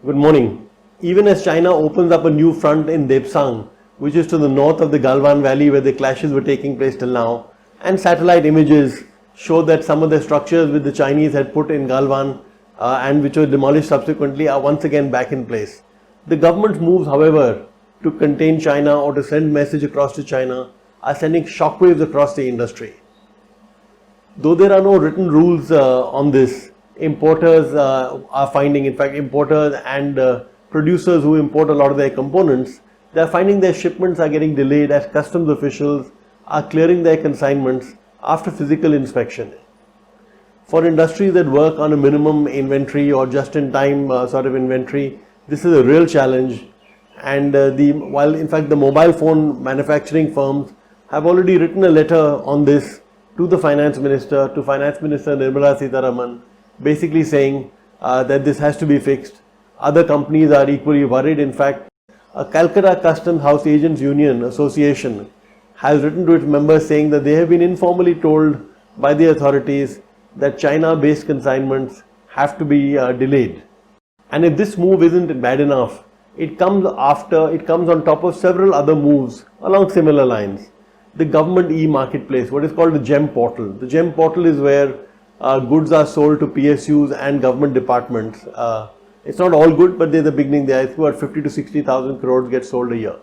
Good morning. Even as China opens up a new front in Depsang, which is to the north of the Galwan Valley where the clashes were taking place till now, and satellite images show that some of the structures which the Chinese had put in Galwan and which were demolished subsequently are once again back in place. The government's moves, however, to contain China or to send message across to China are sending shockwaves across the industry. Though there are no written rules on this, importers are finding, in fact, importers and producers who import a lot of their components, they are finding their shipments are getting delayed as customs officials are clearing their consignments after physical inspection. For industries that work on a minimum inventory or just-in-time sort of inventory, this is a real challenge. And while in fact the mobile phone manufacturing firms have already written a letter on this to the Finance Minister, to Finance Minister Nirmala Sitharaman, basically saying that this has to be fixed. Other companies are equally worried. In fact, a Calcutta Customs House Agents Union Association has written to its members saying that they have been informally told by the authorities that China-based consignments have to be delayed. And if this move isn't bad enough, it comes on top of several other moves along similar lines. The government e-marketplace, what is called the GEM portal. The GEM portal is where goods are sold to PSUs and government departments. It's not all good, but there's a beginning there. It's about 50 to 60,000 crores get sold a year.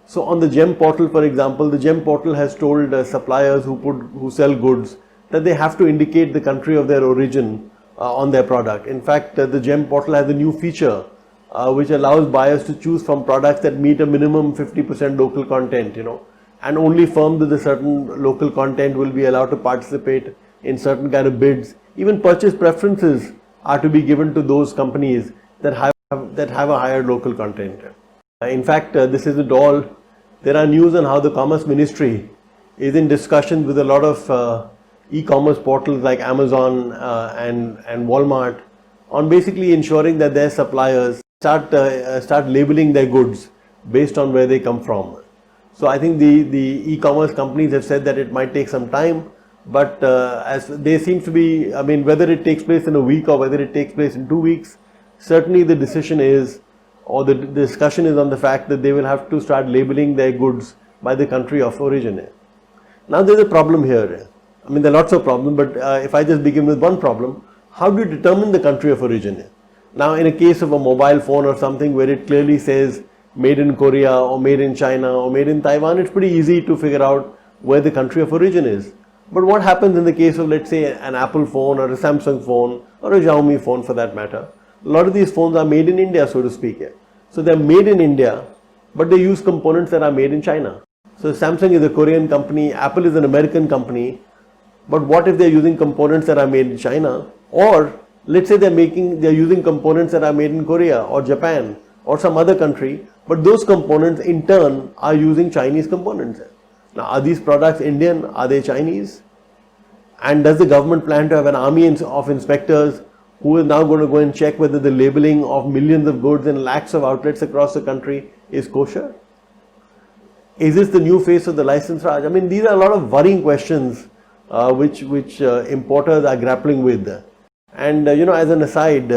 So on the GEM portal, for example, the GEM portal has told suppliers who sell goods that they have to indicate the country of their origin on their product. In fact, the GEM portal has a new feature which allows buyers to choose from products that meet a minimum 50% local content, and only firms with a certain local content will be allowed to participate in certain kind of bids. Even purchase preferences are to be given to those companies that have a higher local content. In fact, this isn't all. There are news on how the Commerce Ministry is in discussions with a lot of e-commerce portals like Amazon and Walmart on basically ensuring that their suppliers start labeling their goods based on where they come from. So I think the e-commerce companies have said that it might take some time, but as they seem to be, whether it takes place in a week or whether it takes place in 2 weeks, certainly the decision is, or the discussion is on the fact that they will have to start labeling their goods by the country of origin. Now there's a problem here. There are lots of problems, but if I just begin with one problem, how do you determine the country of origin? Now in a case of a mobile phone or something where it clearly says made in Korea or made in China or made in Taiwan, it's pretty easy to figure out where the country of origin is. But what happens in the case of, let's say, an Apple phone or a Samsung phone or a Xiaomi phone for that matter? A lot of these phones are made in India, so to speak. So they're made in India, but they use components that are made in China. So Samsung is a Korean company, Apple is an American company, but what if they're using components that are made in China? Or let's say they're using components that are made in Korea or Japan or some other country, but those components in turn are using Chinese components. Now, are these products Indian? Are they Chinese? And does the government plan to have an army of inspectors who is now going to go and check whether the labeling of millions of goods in lakhs of outlets across the country is kosher? Is this the new face of the license Raj? These are a lot of worrying questions which importers are grappling with. And as an aside,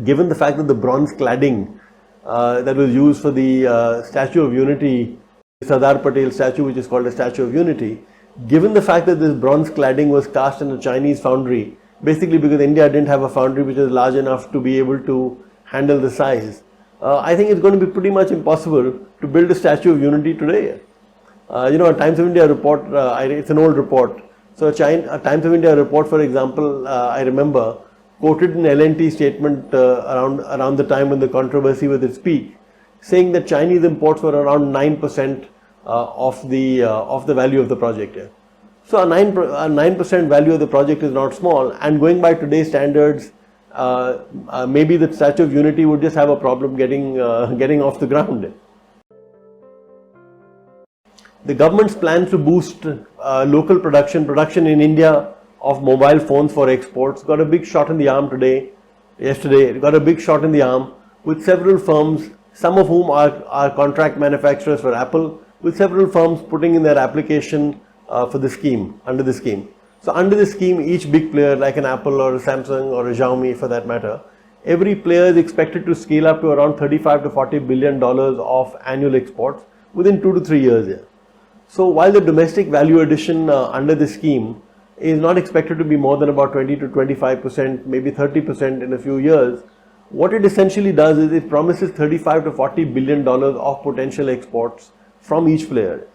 given the fact that the bronze cladding that was used for the Statue of Unity, Sardar Patel statue, which is called a Statue of Unity, given the fact that this bronze cladding was cast in a Chinese foundry, basically because India didn't have a foundry which is large enough to be able to handle the size, I think it's going to be pretty much impossible to build a Statue of Unity today. A Times of India report, it's an old report. So a Times of India report, for example, I remember, quoted an L&T statement around the time when the controversy was at its peak, saying that Chinese imports were around 9% of the value of the project. So a 9% value of the project is not small, and going by today's standards, maybe the Statue of Unity would just have a problem getting off the ground. The government's plans to boost local production in India of mobile phones for exports got a big shot in the arm yesterday. It got a big shot in the arm with several firms, some of whom are contract manufacturers for Apple, with several firms putting in their application for the scheme, under the scheme. So under the scheme, each big player like an Apple or a Samsung or a Xiaomi for that matter, every player is expected to scale up to around 35 to 40 billion dollars of annual exports within 2 to 3 years. Yeah. So while the domestic value addition under this scheme is not expected to be more than about 20 to 25%, maybe 30% in a few years, what it essentially does is it promises 35 to 40 billion dollars of potential exports from each player.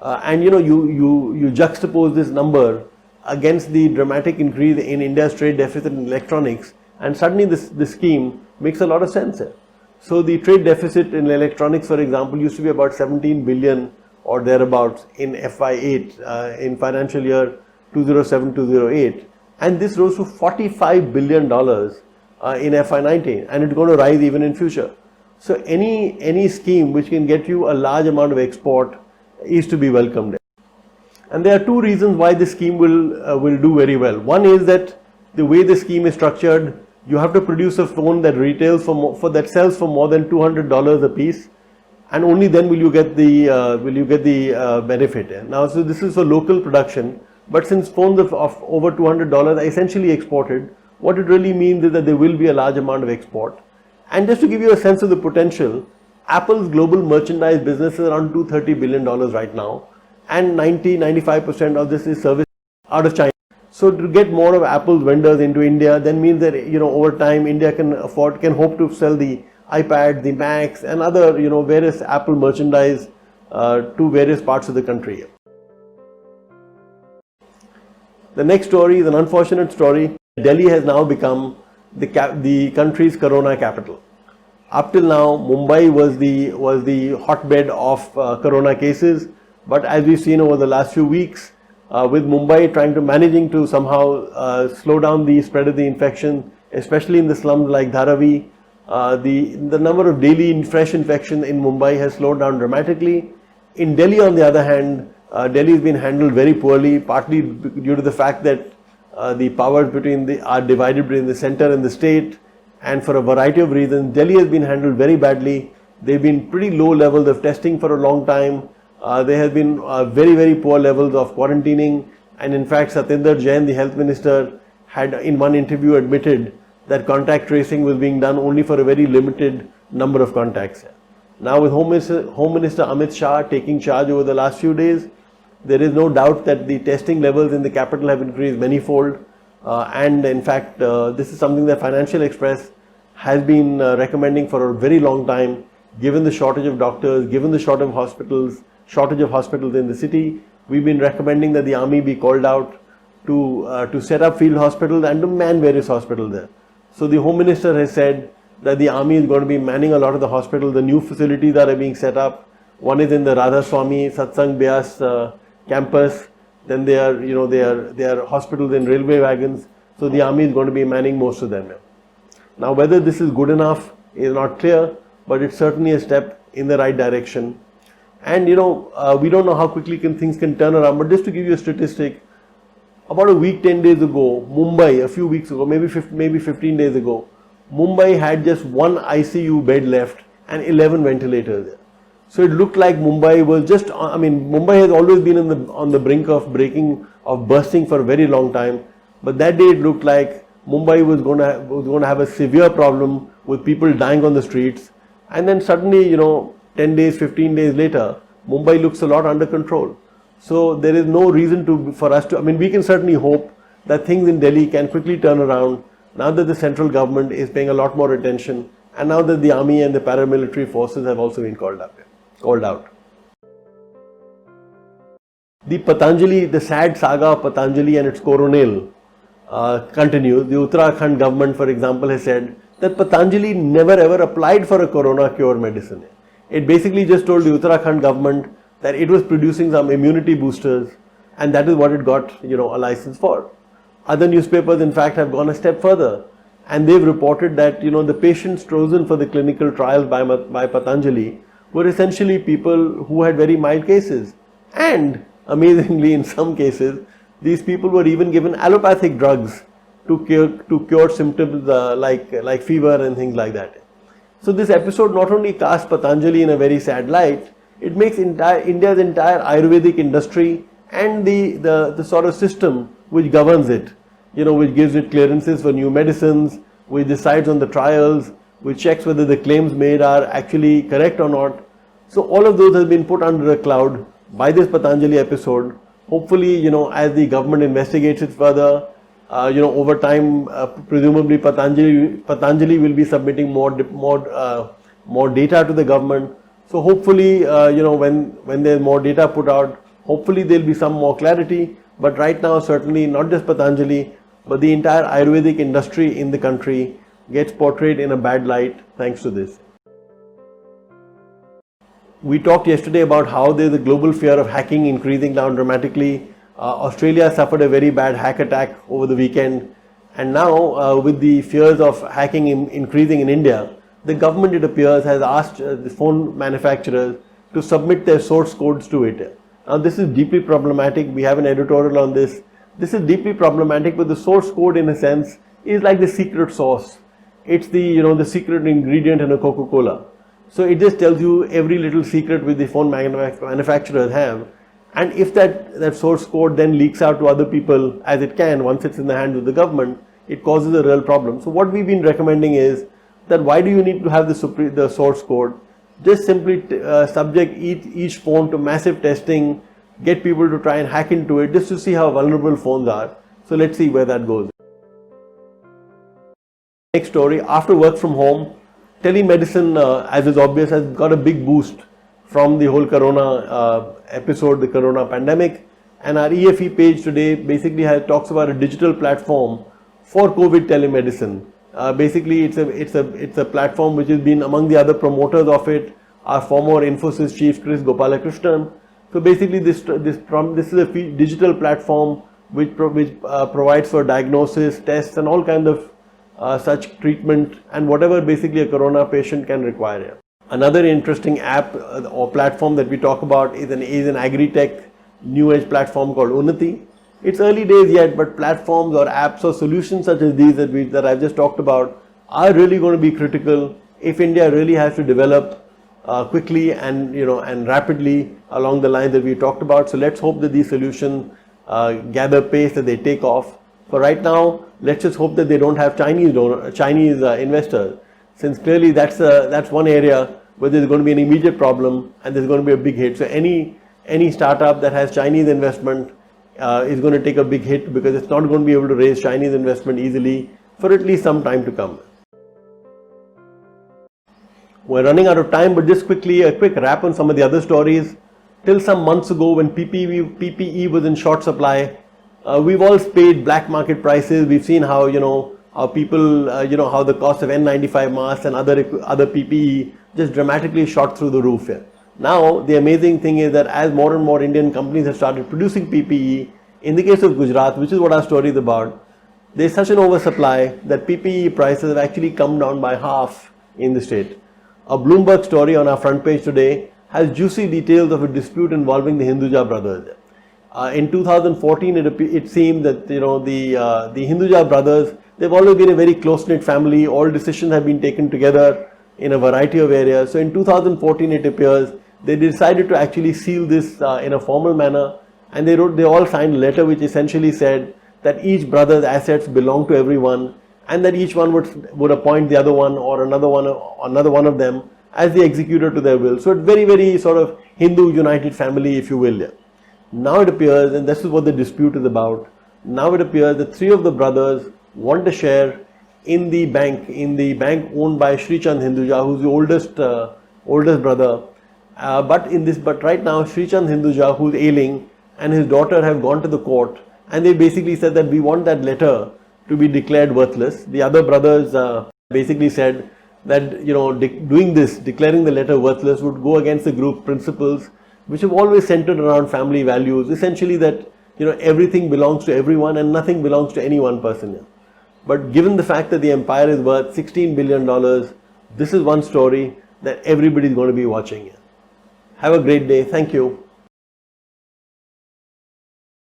And you juxtapose this number against the dramatic increase in India's trade deficit in electronics, and suddenly this scheme makes a lot of sense here. So the trade deficit in electronics, for example, used to be about 17 billion or thereabouts in FY8, in financial year 2007-2008, and this rose to $45 billion in FY19, and it's going to rise even in future. So any scheme which can get you a large amount of export is to be welcomed. And there are two reasons why this scheme will do very well. One is that the way the scheme is structured, you have to produce a phone that retails that sells for more than $200 a piece, and only then will you get the benefit. Now, so this is for local production, but since phones of over $200 are essentially exported, what it really means is that there will be a large amount of export. And just to give you a sense of the potential, Apple's global merchandise business is around $230 billion right now, and 90-95% of this is serviced out of China. So to get more of Apple's vendors into India then means that over time India can hope to sell the iPad, the Macs, and other various Apple merchandise to various parts of the country. The next story is an unfortunate story. Delhi has now become the country's corona capital. Up till now, Mumbai was the hotbed of corona cases, but as we've seen over the last few weeks, with Mumbai managing to somehow slow down the spread of the infection, especially in the slums like Dharavi, the number of daily fresh infections in Mumbai has slowed down dramatically. In Delhi, on the other hand, Delhi has been handled very poorly, partly due to the fact that the powers are divided between the center and the state, and for a variety of reasons, Delhi has been handled very badly. There have been pretty low levels of testing for a long time. There has been very, very poor levels of quarantining, and in fact, Satyendra Jain, the health minister, had in one interview admitted that contact tracing was being done only for a very limited number of contacts. Now, with Home Minister Amit Shah taking charge over the last few days, there is no doubt that the testing levels in the capital have increased manifold, and in fact, this is something that Financial Express has been recommending for a very long time. Given the shortage of doctors, given the shortage of hospitals in the city, we've been recommending that the army be called out to set up field hospitals and to man various hospitals there. So the Home Minister has said that the army is going to be manning a lot of the hospitals. The new facilities that are being set up, one is in the Radha Swami Satsang Beas campus. Then they are hospitals in railway wagons. So the army is going to be manning most of them. Now, whether this is good enough is not clear, but it's certainly a step in the right direction. And we don't know how quickly things can turn around, but just to give you a statistic, about a week, 10 days ago, Mumbai, a few weeks ago, maybe 15 days ago, Mumbai had just one ICU bed left and 11 ventilators. So it looked like Mumbai was Mumbai has always been on the brink of bursting for a very long time, but that day it looked like Mumbai was going to have a severe problem with people dying on the streets, and then suddenly, 10 days, 15 days later, Mumbai looks a lot under control. So there is no reason for us to, we can certainly hope that things in Delhi can quickly turn around now that the central government is paying a lot more attention, and now that the army and the paramilitary forces have also been called out. The sad saga of Patanjali and its coronel continues. The Uttarakhand government, for example, has said that Patanjali never ever applied for a corona cure medicine. It basically just told the Uttarakhand government that it was producing some immunity boosters, and that is what it got, a license for. Other newspapers, in fact, have gone a step further, and they've reported that, the patients chosen for the clinical trials by Patanjali were essentially people who had very mild cases. And amazingly, in some cases, these people were even given allopathic drugs to cure symptoms like fever and things like that. So this episode not only casts Patanjali in a very sad light, it makes India's entire Ayurvedic industry and the sort of system which governs it, which gives it clearances for new medicines, which decides on the trials, which checks whether the claims made are actually correct or not. So all of those have been put under a cloud by this Patanjali episode. Hopefully, as the government investigates it further, over time, presumably Patanjali will be submitting more data to the government. So hopefully, when there's more data put out, hopefully there'll be some more clarity. But right now, certainly not just Patanjali, but the entire Ayurvedic industry in the country gets portrayed in a bad light thanks to this. We talked yesterday about how there's a global fear of hacking increasing down dramatically. Australia suffered a very bad hack attack over the weekend, and now with the fears of hacking increasing in India, the government, it appears, has asked the phone manufacturers to submit their source codes to it. Now this is deeply problematic. We have an editorial on this. This is deeply problematic, but the source code, in a sense, is like the secret sauce. It's the secret ingredient in a Coca-Cola. So it just tells you every little secret which the phone manufacturers have. And if that source code then leaks out to other people, as it can once it's in the hands of the government, it causes a real problem. So what we've been recommending is that why do you need to have the source code? Just simply subject each phone to massive testing, get people to try and hack into it just to see how vulnerable phones are. So let's see where that goes. Next story, after work from home, telemedicine, as is obvious, has got a big boost from the whole corona episode, the corona pandemic. And our EFE page today basically talks about a digital platform for COVID telemedicine. Basically, it's a platform which has been among the other promoters of it, our former Infosys chief Chris Gopalakrishnan. So basically, this is a digital platform which provides for diagnosis, tests, and all kinds of such treatment and whatever basically a corona patient can require. Another interesting app or platform that we talk about is an agri-tech new age platform called Unnati. It's early days yet, but platforms or apps or solutions such as these that I've just talked about are really going to be critical if India really has to develop quickly and rapidly along the lines that we talked about. So let's hope that these solutions gather pace, that they take off. For right now, let's just hope that they don't have Chinese investors, since clearly that's one area where there's going to be an immediate problem and there's going to be a big hit. So any startup that has Chinese investment is going to take a big hit, because it's not going to be able to raise Chinese investment easily for at least some time to come. We're running out of time, but just quickly a quick wrap on some of the other stories. Till some months ago, when PPE was in short supply, we've all paid black market prices. We've seen how people how the cost of N95 masks and other PPE just dramatically shot through the roof here. Now the amazing thing is that as more and more Indian companies have started producing PPE, in the case of Gujarat, which is what our story is about, there's such an oversupply that PPE prices have actually come down by half in the state. A Bloomberg story on our front page today has juicy details of a dispute involving the Hinduja brothers. In 2014, it seemed that the Hinduja brothers, they've always been a very close-knit family. All decisions have been taken together in a variety of areas. So in 2014, it appears they decided to actually seal this in a formal manner, and they all signed a letter which essentially said that each brother's assets belong to everyone, and that each one would appoint the other one or another one of them as the executor to their will. So it's very, very sort of Hindu united family, if you will. Now it appears, and this is what the dispute is about, now it appears that three of the brothers want a share in the bank owned by Sri Chand Hinduja, who's the oldest brother. But right now Sri Chand Hinduja, who's ailing, and his daughter have gone to the court, and they basically said that we want that letter to be declared worthless. The other brothers basically said that declaring the letter worthless would go against the group principles, which have always centered around family values, essentially that everything belongs to everyone and nothing belongs to any one person. But given the fact that the empire is worth $16 billion, this is one story that everybody is going to be watching. Have a great day. Thank you.